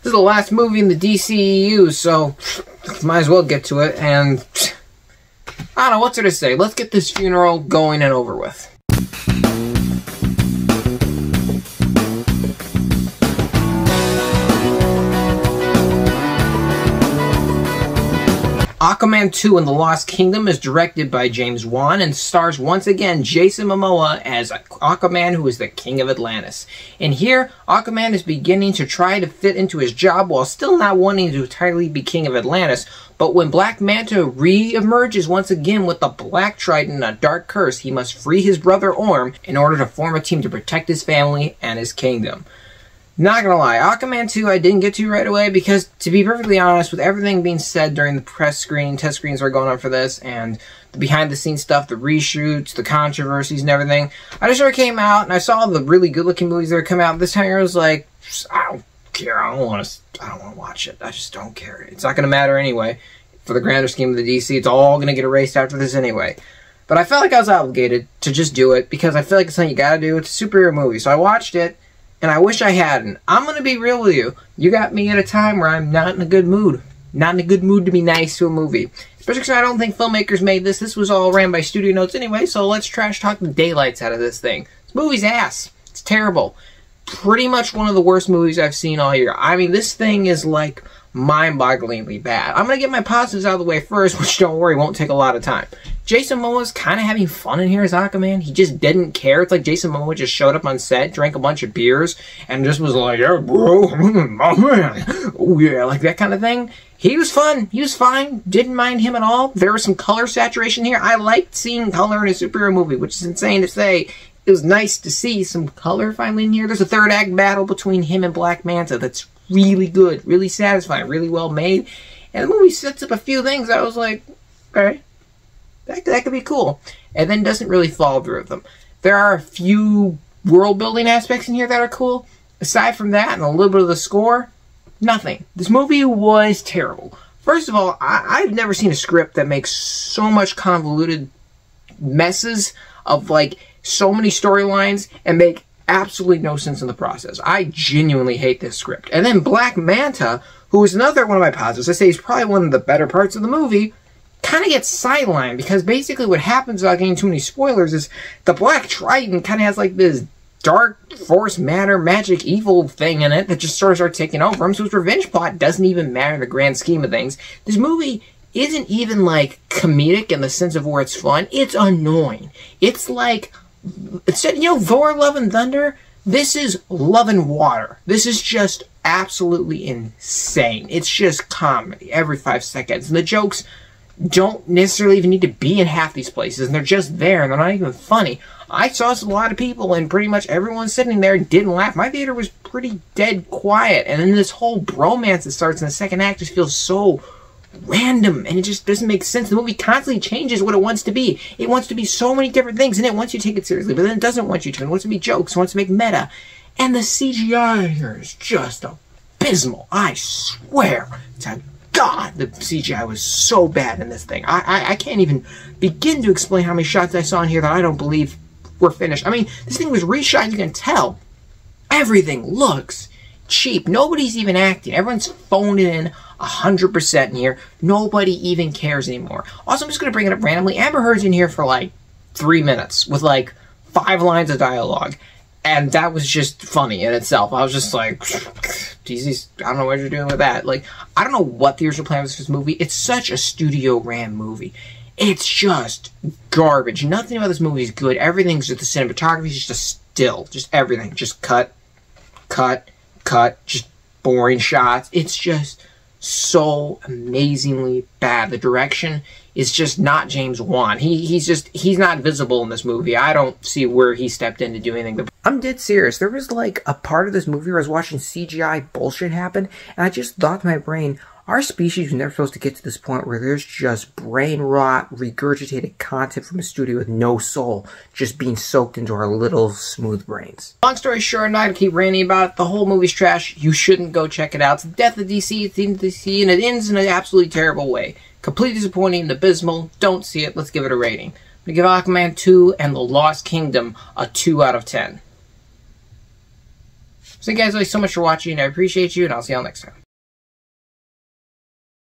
is the last movie in the DCEU, so might as well get to it. And I don't know, what's there to say? Let's get this funeral going and over with. Aquaman 2 and the Lost Kingdom is directed by James Wan and stars once again Jason Momoa as Aquaman, who is the King of Atlantis. And here, Aquaman is beginning to try to fit into his job while still not wanting to entirely be King of Atlantis. But when Black Manta re-emerges once again with the Black Trident and a dark curse, he must free his brother Orm in order to form a team to protect his family and his kingdom. Not gonna lie, Aquaman 2 I didn't get to right away because, to be perfectly honest, with everything being said during the press screening, test screens are going on for this, and the behind-the-scenes stuff, the reshoots, the controversies and everything, I just sort of came out and I saw the really good-looking movies that are coming out this time. I was like, I don't care, I don't want to watch it. I just don't care. It's not gonna matter anyway. For the grander scheme of the DC, it's all gonna get erased after this anyway. But I felt like I was obligated to just do it because I feel like it's something you gotta do. It's a superhero movie, so I watched it. And I wish I hadn't. I'm going to be real with you. You got me at a time where I'm not in a good mood. Not in a good mood to be nice to a movie. Especially because I don't think filmmakers made this. This was all ran by Studio Notes anyway, so let's trash talk the daylights out of this thing. This movie's ass. It's terrible. Pretty much one of the worst movies I've seen all year. I mean, this thing is like mind-bogglingly bad. I'm going to get my positives out of the way first, which, don't worry, won't take a lot of time. Jason Momoa's kind of having fun in here as Aquaman. He just didn't care. It's like Jason Momoa just showed up on set, drank a bunch of beers, and just was like, yeah, bro, my man. Oh, yeah, like that kind of thing. He was fun. He was fine. Didn't mind him at all. There was some color saturation here. I liked seeing color in a superhero movie, which is insane to say. It was nice to see some color finally in here. There's a third act battle between him and Black Manta that's really good, really satisfying, really well made. And the movie sets up a few things I was like, okay, that could be cool. And then doesn't really follow through with them. There are a few world building aspects in here that are cool. Aside from that and a little bit of the score, nothing. This movie was terrible. First of all, I've never seen a script that makes so much convoluted messes of like so many storylines and make absolutely no sense in the process. I genuinely hate this script. And then Black Manta, who is another one of my positives, I say he's probably one of the better parts of the movie, kind of gets sidelined because basically what happens without getting too many spoilers is the Black Trident kind of has like this dark force matter magic evil thing in it that just sort of starts taking over him, so his revenge plot doesn't even matter in the grand scheme of things. This movie isn't even like comedic in the sense of where it's fun. It's annoying. It's like, instead, you know, Thor, Love and Thunder, this is Love and Water. This is just absolutely insane. It's just comedy every 5 seconds. And the jokes don't necessarily even need to be in half these places, and they're just there, and they're not even funny. I saw a lot of people, and pretty much everyone sitting there didn't laugh. My theater was pretty dead quiet, and then this whole bromance that starts in the second act just feels so random, and it just doesn't make sense. The movie constantly changes what it wants to be. It wants to be so many different things, and it wants you to take it seriously, but then it doesn't want you to. It wants to be jokes. It wants to make meta. And the CGI here is just abysmal. I swear to God, the CGI was so bad in this thing. I can't even begin to explain how many shots I saw in here that I don't believe were finished. I mean, this thing was reshot, you can tell. Everything looks cheap. Nobody's even acting. Everyone's phoning in 100% in here. Nobody even cares anymore. Also, I'm just going to bring it up randomly. Amber Heard's in here for like 3 minutes with like 5 lines of dialogue. And that was just funny in itself. I was just like, Jesus, I don't know what you're doing with that. Like, I don't know what the original plan was for this movie. It's such a studio-ran movie. It's just garbage. Nothing about this movie is good. Everything's just, the cinematography is just a still. Just everything. Just cut, cut, cut. Just boring shots. It's just so amazingly bad. The direction is just not James Wan. He's not visible in this movie. I don't see where he stepped in to do anything. I'm dead serious. There was like a part of this movie where I was watching CGI bullshit happen, and I just thought to my brain, our species was never supposed to get to this point where there's just brain rot, regurgitated content from a studio with no soul just being soaked into our little smooth brains. Long story short, I'm not going to keep ranting about it. The whole movie's trash. You shouldn't go check it out. It's the death of DC. It's the end of DC, and it ends in an absolutely terrible way. Completely disappointing and abysmal. Don't see it. Let's give it a rating. I'm going to give Aquaman 2 and The Lost Kingdom a 2 out of 10. So guys, thanks so much for watching. I appreciate you, and I'll see y'all next time.